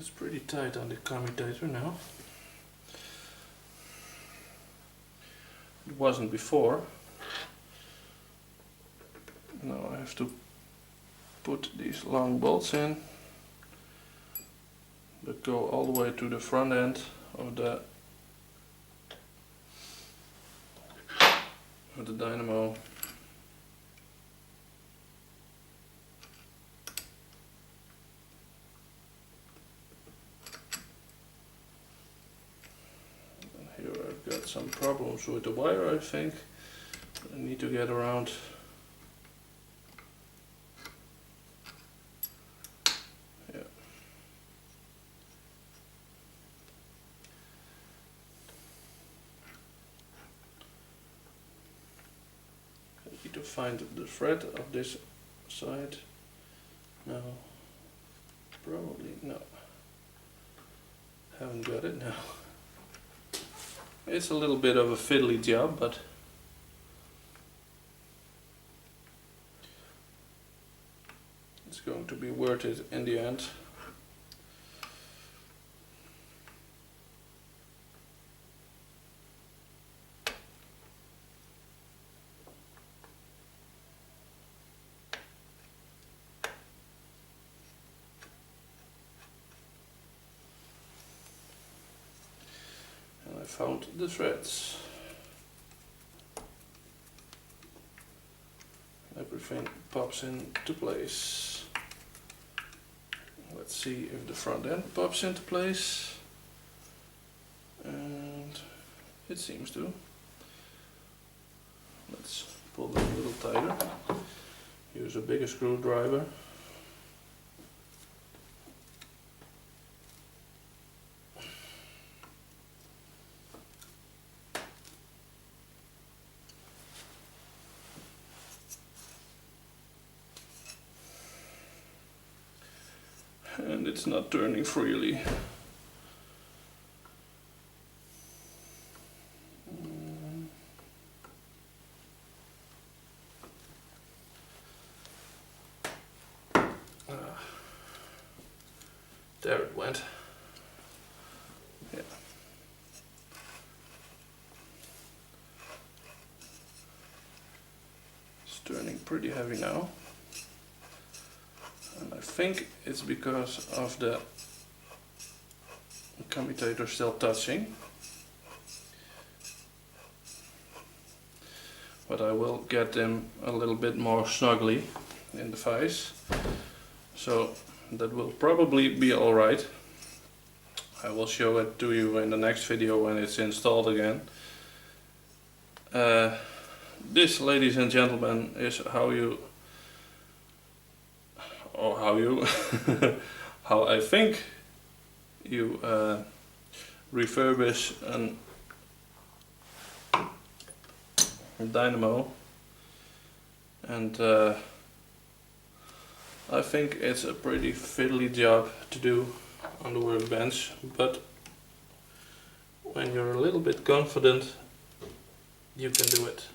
It's pretty tight on the commutator now. It wasn't before. Now I have to put these long bolts in that go all the way to the front end of the dynamo. And here I've got some problems with the wire, I think. I need to get around. To find the thread of this side. No, probably no. Haven't got it now. It's a little bit of a fiddly job, but it's going to be worth it in the end. I found the threads. Everything pops into place. Let's see if the front end pops into place. And it seems to. Let's pull them a little tighter. Use a bigger screwdriver. And it's not turning freely. There it went. Yeah. It's turning pretty heavy now. And I think it's because of the commutator still touching. But I will get them a little bit more snugly in the vise. So that will probably be alright. I will show it to you in the next video when it's installed again. This, ladies and gentlemen, is how how I think you refurbish a dynamo, and I think it's a pretty fiddly job to do on the workbench, but when you're a little bit confident, you can do it.